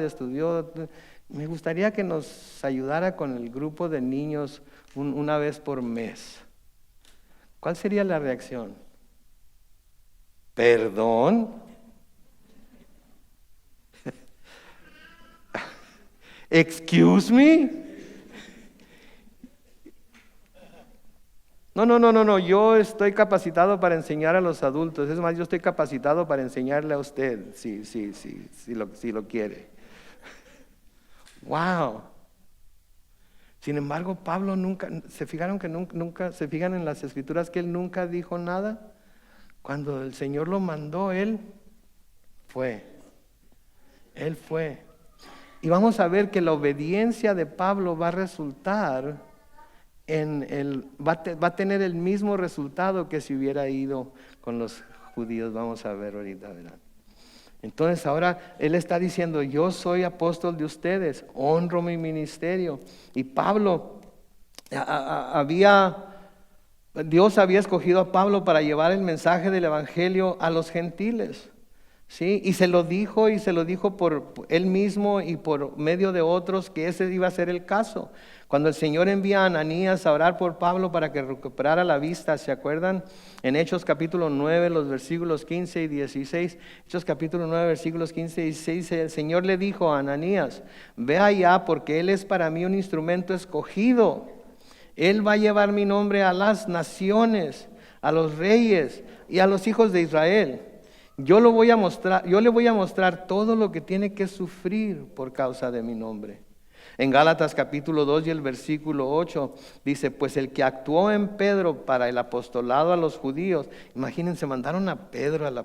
me gustaría que nos ayudara con el grupo de niños una vez por mes. ¿Cuál sería la reacción? ¿Perdón? ¿Excuse me? No, yo estoy capacitado para enseñar a los adultos. Es más, yo estoy capacitado para enseñarle a usted, si lo quiere. Wow. Sin embargo, Pablo nunca, ¿se fijaron que nunca se fijan en las escrituras que él nunca dijo nada? Cuando el Señor lo mandó, él fue. Y vamos a ver que la obediencia de Pablo va a resultar va a tener el mismo resultado que si hubiera ido con los judíos. Vamos a ver ahorita, ¿verdad? Entonces ahora él está diciendo: yo soy apóstol de ustedes, honro mi ministerio. Y Pablo, Dios había escogido a Pablo para llevar el mensaje del evangelio a los gentiles. Sí, y se lo dijo por él mismo y por medio de otros que ese iba a ser el caso. Cuando el Señor envía a Ananías a orar por Pablo para que recuperara la vista, ¿se acuerdan? En Hechos capítulo 9, los versículos 15 y 16, Hechos capítulo 9, versículos 15 y 16, el Señor le dijo a Ananías: ve allá, porque él es para mí un instrumento escogido. Él va a llevar mi nombre a las naciones, a los reyes y a los hijos de Israel. Yo le voy a mostrar todo lo que tiene que sufrir por causa de mi nombre. En Gálatas capítulo 2 y el versículo 8 dice: pues el que actuó en Pedro para el apostolado a los judíos. Imagínense, mandaron a Pedro a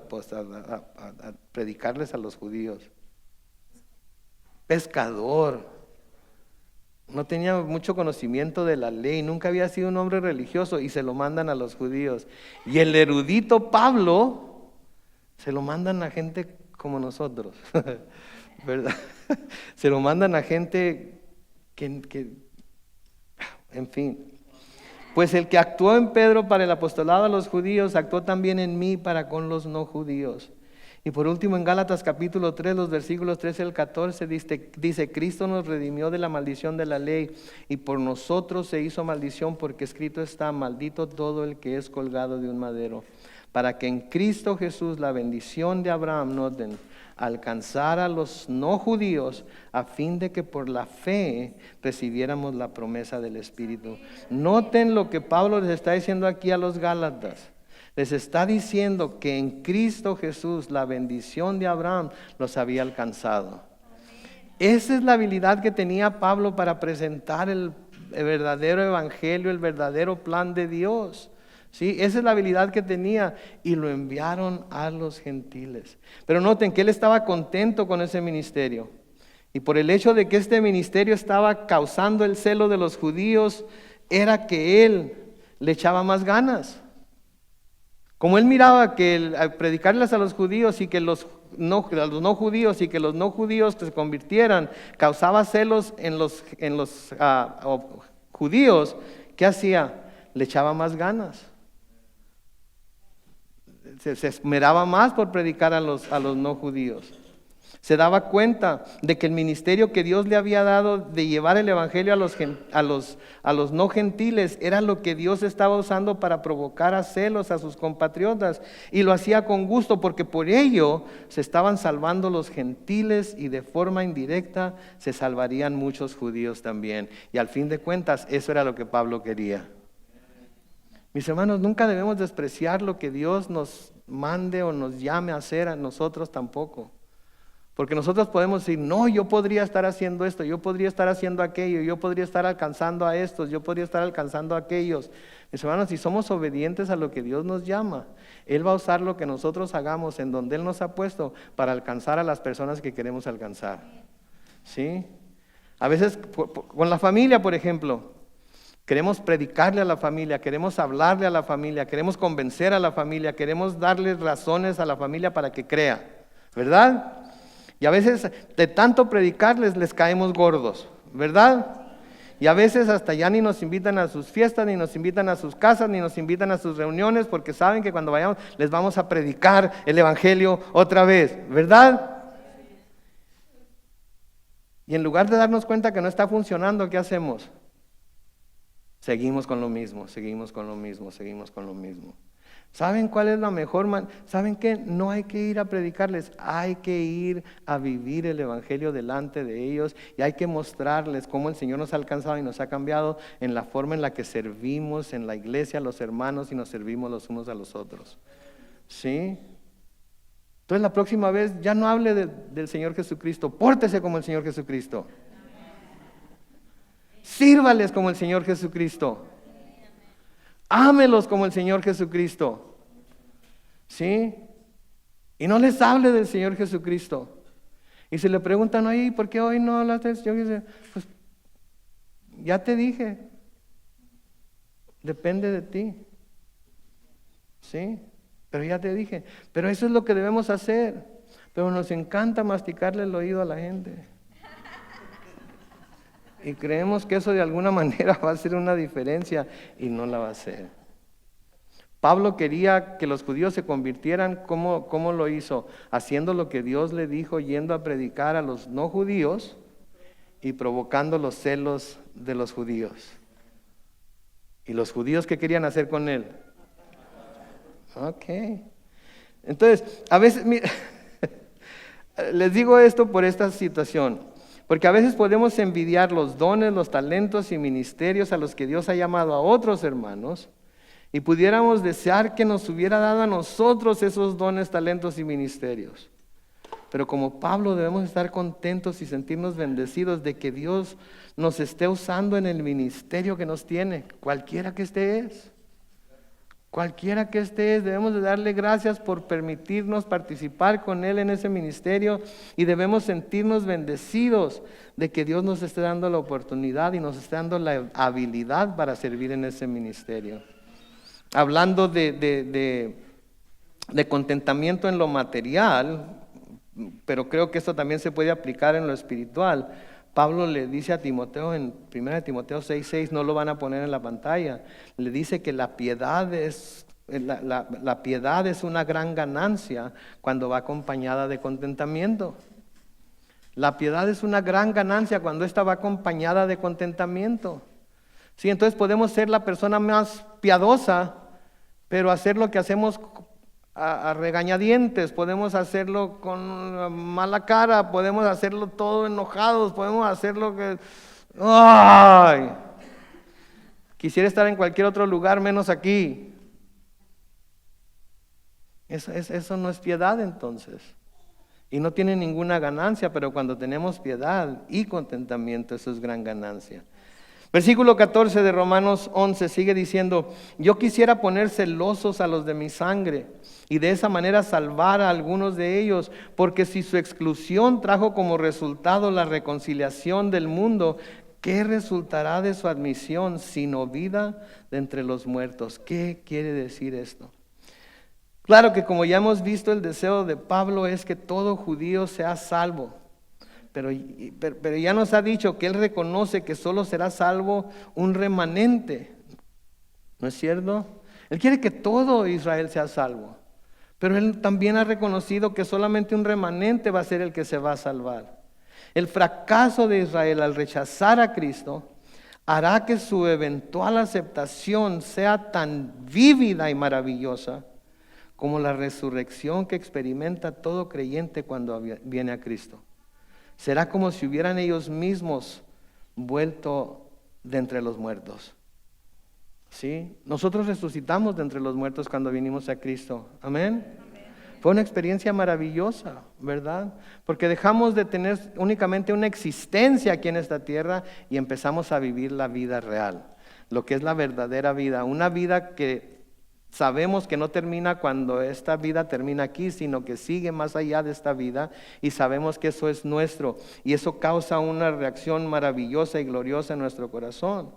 predicarles a los judíos. Pescador, no tenía mucho conocimiento de la ley, nunca había sido un hombre religioso, y se lo mandan a los judíos. Y el erudito Pablo se lo mandan a gente como nosotros, ¿verdad? Se lo mandan a gente que, en fin. Pues el que actuó en Pedro para el apostolado a los judíos, actuó también en mí para con los no judíos. Y por último, en Gálatas capítulo 3, los versículos 13 al 14, dice: Cristo nos redimió de la maldición de la ley, y por nosotros se hizo maldición, porque escrito está: maldito todo el que es colgado de un madero, para que en Cristo Jesús la bendición de Abraham noten alcanzar a los no judíos, a fin de que por la fe recibiéramos la promesa del Espíritu. Noten lo que Pablo les está diciendo aquí a los Gálatas. Les está diciendo que en Cristo Jesús la bendición de Abraham los había alcanzado. Esa es la habilidad que tenía Pablo para presentar el verdadero evangelio, el verdadero plan de Dios. ¿Sí? Esa es la habilidad que tenía y lo enviaron a los gentiles. Pero noten que él estaba contento con ese ministerio. Y por el hecho de que este ministerio estaba causando el celo de los judíos, era que él le echaba más ganas. Como él miraba que al predicarles a los judíos y que a los no judíos y que los no judíos se convirtieran, causaba celos en los judíos, ¿qué hacía? Le echaba más ganas. Se esmeraba más por predicar a los no judíos. Se daba cuenta de que el ministerio que Dios le había dado de llevar el evangelio a los no gentiles era lo que Dios estaba usando para provocar a celos a sus compatriotas, y lo hacía con gusto porque por ello se estaban salvando los gentiles y de forma indirecta se salvarían muchos judíos también. Y al fin de cuentas eso era lo que Pablo quería. Mis hermanos, nunca debemos despreciar lo que Dios nos mande o nos llame a hacer a nosotros tampoco. Porque nosotros podemos decir, no, yo podría estar haciendo esto, yo podría estar haciendo aquello, yo podría estar alcanzando a estos, yo podría estar alcanzando a aquellos. Mis hermanos, si somos obedientes a lo que Dios nos llama, Él va a usar lo que nosotros hagamos en donde Él nos ha puesto para alcanzar a las personas que queremos alcanzar. ¿Sí? A veces con la familia, por ejemplo, queremos predicarle a la familia, queremos hablarle a la familia, queremos convencer a la familia, queremos darles razones a la familia para que crea, ¿verdad? Y a veces de tanto predicarles les caemos gordos, ¿verdad? Y a veces hasta ya ni nos invitan a sus fiestas, ni nos invitan a sus casas, ni nos invitan a sus reuniones, porque saben que cuando vayamos les vamos a predicar el evangelio otra vez, ¿verdad? Y en lugar de darnos cuenta que no está funcionando, ¿qué hacemos? Seguimos con lo mismo, seguimos con lo mismo, seguimos con lo mismo. ¿Saben cuál es la mejor manera? ¿Saben qué? No hay que ir a predicarles, hay que ir a vivir el evangelio delante de ellos y hay que mostrarles cómo el Señor nos ha alcanzado y nos ha cambiado en la forma en la que servimos en la iglesia a los hermanos y nos servimos los unos a los otros. ¿Sí? Entonces la próxima vez ya no hable del Señor Jesucristo, pórtese como el Señor Jesucristo. Sírvales como el Señor Jesucristo. Ámelos como el Señor Jesucristo. ¿Sí? Y no les hable del Señor Jesucristo. Y si le preguntan, oye, ¿por qué hoy no hablas del Señor Jesucristo? Pues ya te dije. Depende de ti. ¿Sí? Pero ya te dije. Pero eso es lo que debemos hacer. Pero nos encanta masticarle el oído a la gente. Y creemos que eso de alguna manera va a hacer una diferencia y no la va a hacer. Pablo quería que los judíos se convirtieran. ¿Cómo lo hizo? Haciendo lo que Dios le dijo, yendo a predicar a los no judíos y provocando los celos de los judíos. ¿Y los judíos qué querían hacer con él? Ok. Entonces, a veces, mira, les digo esto por esta situación. Porque a veces podemos envidiar los dones, los talentos y ministerios a los que Dios ha llamado a otros hermanos y pudiéramos desear que nos hubiera dado a nosotros esos dones, talentos y ministerios. Pero como Pablo debemos estar contentos y sentirnos bendecidos de que Dios nos esté usando en el ministerio que nos tiene, cualquiera que esté. Cualquiera que esté, debemos de darle gracias por permitirnos participar con Él en ese ministerio y debemos sentirnos bendecidos de que Dios nos esté dando la oportunidad y nos esté dando la habilidad para servir en ese ministerio. Hablando de contentamiento en lo material, pero creo que esto también se puede aplicar en lo espiritual. Pablo le dice a Timoteo en 1 Timoteo 6:6, no lo van a poner en la pantalla, le dice que la piedad es una gran ganancia cuando va acompañada de contentamiento. La piedad es una gran ganancia cuando esta va acompañada de contentamiento. Sí, entonces podemos ser la persona más piadosa, pero hacer lo que hacemos a regañadientes, podemos hacerlo con mala cara, podemos hacerlo todo enojados, podemos hacerlo que... ¡Ay! Quisiera estar en cualquier otro lugar menos aquí. Eso no es piedad entonces. y no tiene ninguna ganancia, pero cuando tenemos piedad y contentamiento, eso es gran ganancia. Versículo 14 de Romanos 11 sigue diciendo: yo quisiera poner celosos a los de mi sangre y de esa manera salvar a algunos de ellos, porque si su exclusión trajo como resultado la reconciliación del mundo, ¿qué resultará de su admisión sino vida de entre los muertos? ¿Qué quiere decir esto? Claro que como ya hemos visto, el deseo de Pablo es que todo judío sea salvo. Pero ya nos ha dicho que él reconoce que solo será salvo un remanente. ¿No es cierto? Él quiere que todo Israel sea salvo. Pero él también ha reconocido que solamente un remanente va a ser el que se va a salvar. El fracaso de Israel al rechazar a Cristo hará que su eventual aceptación sea tan vívida y maravillosa como la resurrección que experimenta todo creyente cuando viene a Cristo. Será como si hubieran ellos mismos vuelto de entre los muertos. ¿Sí? Nosotros resucitamos de entre los muertos cuando vinimos a Cristo. Amén. Fue una experiencia maravillosa, ¿verdad? Porque dejamos de tener únicamente una existencia aquí en esta tierra y empezamos a vivir la vida real, lo que es la verdadera vida, una vida que sabemos que no termina cuando esta vida termina aquí, sino que sigue más allá de esta vida, y sabemos que eso es nuestro, y eso causa una reacción maravillosa y gloriosa en nuestro corazón.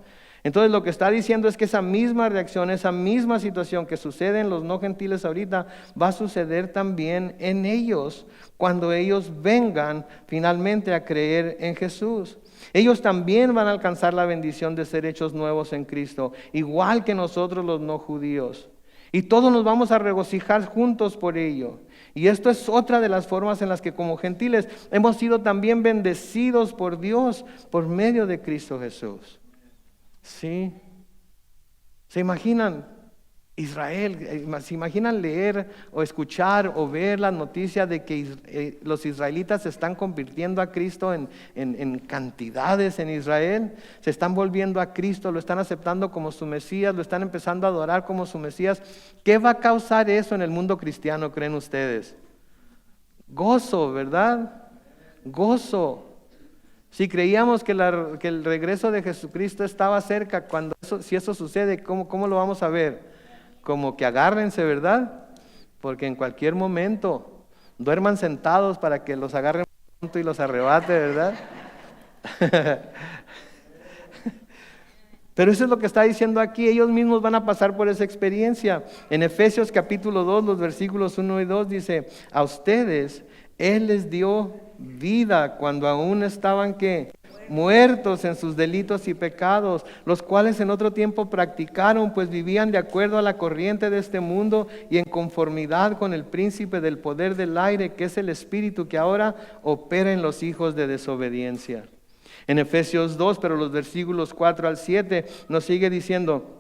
Entonces lo que está diciendo es que esa misma reacción, esa misma situación que sucede en los no gentiles ahorita, va a suceder también en ellos, cuando ellos vengan finalmente a creer en Jesús. Ellos también van a alcanzar la bendición de ser hechos nuevos en Cristo, igual que nosotros los no judíos. Y todos nos vamos a regocijar juntos por ello. Y esto es otra de las formas en las que como gentiles hemos sido también bendecidos por Dios por medio de Cristo Jesús. ¿Sí? ¿Se imaginan Israel? ¿Se imaginan leer o escuchar o ver la noticia de que los israelitas se están convirtiendo a Cristo en cantidades en Israel? Se están volviendo a Cristo, lo están aceptando como su Mesías, lo están empezando a adorar como su Mesías. ¿Qué va a causar eso en el mundo cristiano, creen ustedes? Gozo, ¿verdad? Gozo. Si creíamos que el regreso de Jesucristo estaba cerca, si eso sucede, ¿cómo lo vamos a ver? Como que agárrense, ¿verdad? Porque en cualquier momento duerman sentados para que los agarren pronto y los arrebate, ¿verdad? Pero eso es lo que está diciendo aquí. Ellos mismos van a pasar por esa experiencia. En Efesios capítulo 2, los versículos 1 y 2 dice: a ustedes Él les dio vida cuando aún estaban, ¿qué? Muertos en sus delitos y pecados, los cuales en otro tiempo practicaron, pues vivían de acuerdo a la corriente de este mundo y en conformidad con el príncipe del poder del aire, que es el espíritu que ahora opera en los hijos de desobediencia. En Efesios 2, pero los versículos 4 al 7 nos sigue diciendo: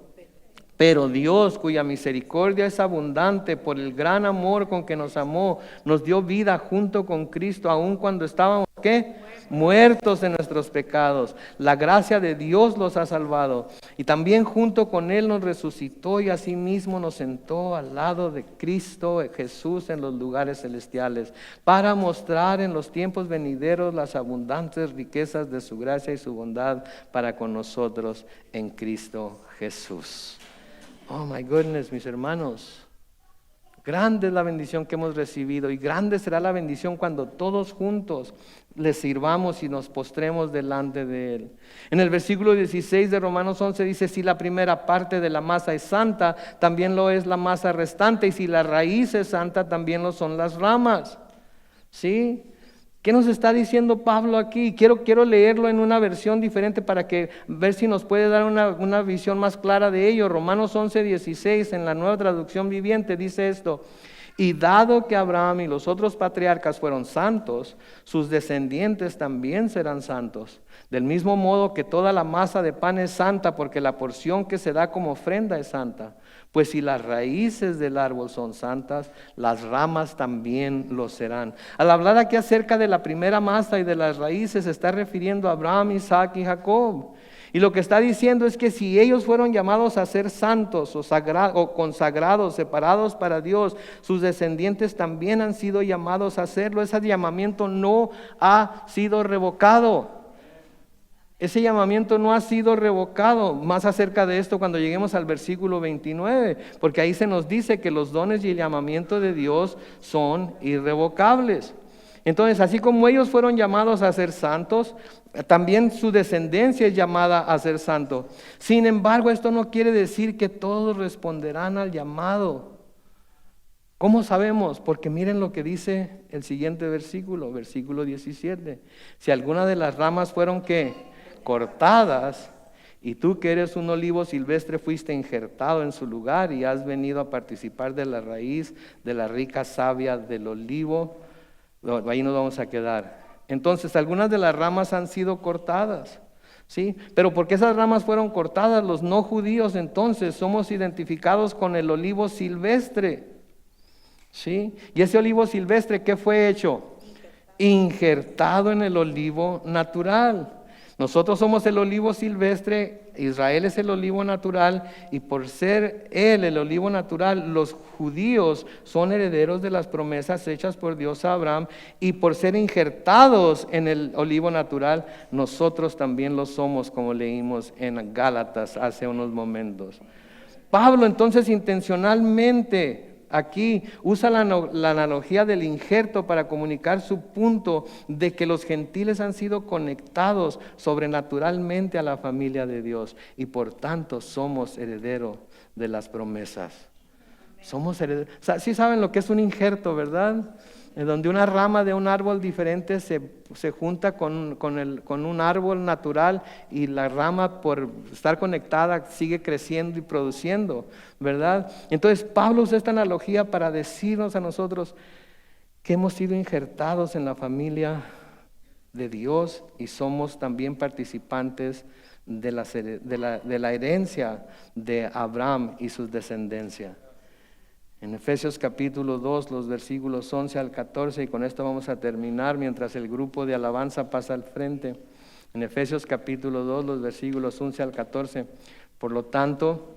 pero Dios, cuya misericordia es abundante por el gran amor con que nos amó, nos dio vida junto con Cristo, aun cuando estábamos, ¿qué? Muertos en nuestros pecados. La gracia de Dios los ha salvado. Y también junto con Él nos resucitó y asimismo nos sentó al lado de Cristo Jesús en los lugares celestiales, para mostrar en los tiempos venideros las abundantes riquezas de su gracia y su bondad para con nosotros en Cristo Jesús. Oh my goodness, mis hermanos, grande es la bendición que hemos recibido y grande será la bendición cuando todos juntos le sirvamos y nos postremos delante de Él. En el versículo 16 de Romanos 11 dice: si la primera parte de la masa es santa, también lo es la masa restante, y si la raíz es santa, también lo son las ramas. ¿Sí? ¿Qué nos está diciendo Pablo aquí? Quiero leerlo en una versión diferente para ver si nos puede dar una visión más clara de ello. Romanos 11:16 en la Nueva Traducción Viviente dice esto: y dado que Abraham y los otros patriarcas fueron santos, sus descendientes también serán santos. Del mismo modo que toda la masa de pan es santa, porque la porción que se da como ofrenda es santa. Pues si las raíces del árbol son santas, las ramas también lo serán. Al hablar aquí acerca de la primera masa y de las raíces, se está refiriendo a Abraham, Isaac y Jacob. Y lo que está diciendo es que si ellos fueron llamados a ser santos o consagrados, separados para Dios, sus descendientes también han sido llamados a hacerlo. Ese llamamiento no ha sido revocado. Ese llamamiento no ha sido revocado. Más acerca de esto cuando lleguemos al versículo 29, porque ahí se nos dice que los dones y el llamamiento de Dios son irrevocables. Entonces, así como ellos fueron llamados a ser santos, también su descendencia es llamada a ser santo. Sin embargo, esto no quiere decir que todos responderán al llamado. ¿Cómo sabemos? Porque miren lo que dice el siguiente versículo, versículo 17. Si alguna de las ramas fueron ¿qué? Cortadas, y tú que eres un olivo silvestre fuiste injertado en su lugar y has venido a participar de la raíz de la rica savia del olivo. Ahí nos vamos a quedar. Entonces, algunas de las ramas han sido cortadas, ¿sí? Pero porque esas ramas fueron cortadas, los no judíos entonces somos identificados con el olivo silvestre, ¿sí? Y ese olivo silvestre, ¿qué fue hecho? Injertado en el olivo natural. Nosotros somos el olivo silvestre, Israel es el olivo natural, y por ser él el olivo natural, los judíos son herederos de las promesas hechas por Dios a Abraham, y por ser injertados en el olivo natural, nosotros también lo somos, como leímos en Gálatas hace unos momentos. Pablo entonces intencionalmente aquí usa la analogía del injerto para comunicar su punto de que los gentiles han sido conectados sobrenaturalmente a la familia de Dios y por tanto somos herederos de las promesas. Somos herederos. O sea, sí saben lo que es un injerto, ¿verdad? Donde una rama de un árbol diferente se junta con un árbol natural y la rama por estar conectada sigue creciendo y produciendo, ¿verdad? Entonces Pablo usa esta analogía para decirnos a nosotros que hemos sido injertados en la familia de Dios y somos también participantes de la herencia de Abraham y sus descendencias. En Efesios capítulo 2, los versículos 11 al 14, y con esto vamos a terminar mientras el grupo de alabanza pasa al frente. En Efesios capítulo 2, los versículos 11 al 14, por lo tanto,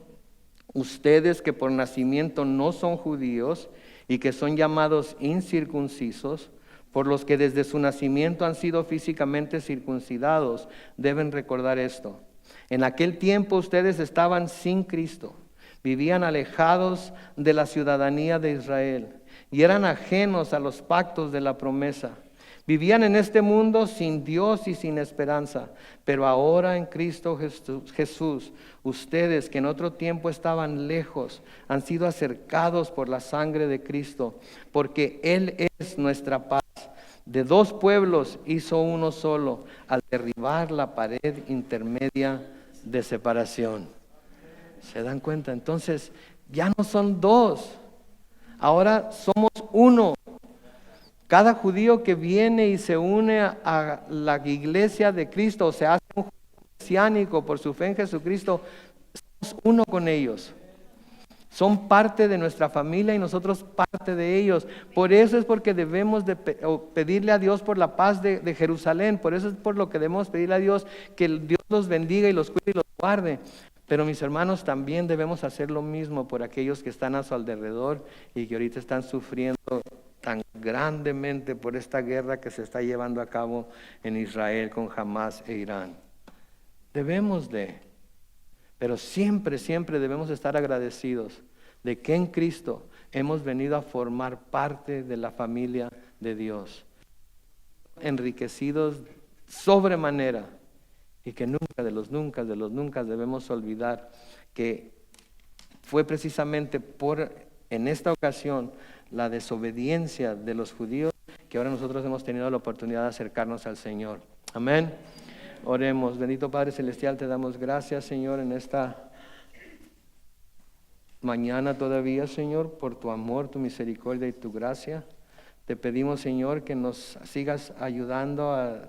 ustedes que por nacimiento no son judíos y que son llamados incircuncisos, por los que desde su nacimiento han sido físicamente circuncidados, deben recordar esto. En aquel tiempo ustedes estaban sin Cristo. Vivían alejados de la ciudadanía de Israel y eran ajenos a los pactos de la promesa. Vivían en este mundo sin Dios y sin esperanza, pero ahora en Cristo Jesús, ustedes que en otro tiempo estaban lejos, han sido acercados por la sangre de Cristo, porque Él es nuestra paz. De dos pueblos hizo uno solo, al derribar la pared intermedia de separación. ¿Se dan cuenta? Entonces, ya no son dos, ahora somos uno. Cada judío que viene y se une a la iglesia de Cristo, o se hace un judío mesiánico por su fe en Jesucristo, somos uno con ellos. Son parte de nuestra familia y nosotros parte de ellos. Por eso es porque debemos de pedirle a Dios por la paz de Jerusalén. Por eso es por lo que debemos pedirle a Dios que Dios los bendiga y los cuide y los guarde. Pero mis hermanos, también debemos hacer lo mismo por aquellos que están a su alrededor y que ahorita están sufriendo tan grandemente por esta guerra que se está llevando a cabo en Israel con Hamás e Irán. Pero siempre, siempre debemos estar agradecidos de que en Cristo hemos venido a formar parte de la familia de Dios, enriquecidos sobremanera. Y que nunca de los nunca debemos olvidar que fue precisamente en esta ocasión la desobediencia de los judíos que ahora nosotros hemos tenido la oportunidad de acercarnos al Señor. Amén. Oremos. Bendito Padre Celestial, te damos gracias, Señor, en esta mañana todavía, Señor, por tu amor, tu misericordia y tu gracia. Te pedimos, Señor, que nos sigas ayudando a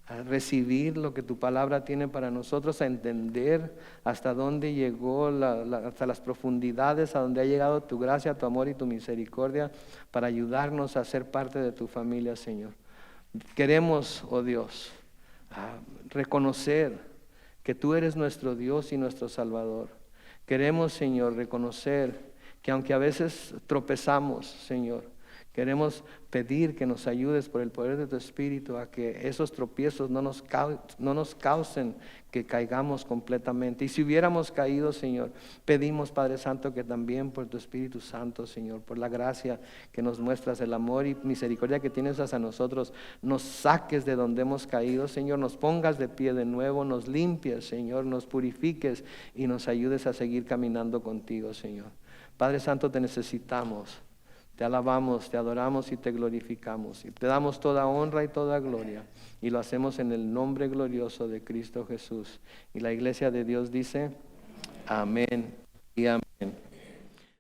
a recibir lo que tu palabra tiene para nosotros, a entender hasta dónde llegó, hasta las profundidades, a donde ha llegado tu gracia, tu amor y tu misericordia, para ayudarnos a ser parte de tu familia, Señor. Queremos, oh Dios, reconocer que tú eres nuestro Dios y nuestro Salvador. Queremos, Señor, reconocer que aunque a veces tropezamos, Señor, queremos pedir que nos ayudes por el poder de tu Espíritu a que esos tropiezos no nos causen que caigamos completamente. Y si hubiéramos caído, Señor, pedimos, Padre Santo, que también por tu Espíritu Santo, Señor, por la gracia que nos muestras, el amor y misericordia que tienes hacia nosotros, nos saques de donde hemos caído, Señor, nos pongas de pie de nuevo, nos limpies, Señor, nos purifiques y nos ayudes a seguir caminando contigo, Señor. Padre Santo, te necesitamos. Te alabamos, te adoramos y te glorificamos. Y te damos toda honra y toda gloria. Y lo hacemos en el nombre glorioso de Cristo Jesús. Y la iglesia de Dios dice, amén y amén.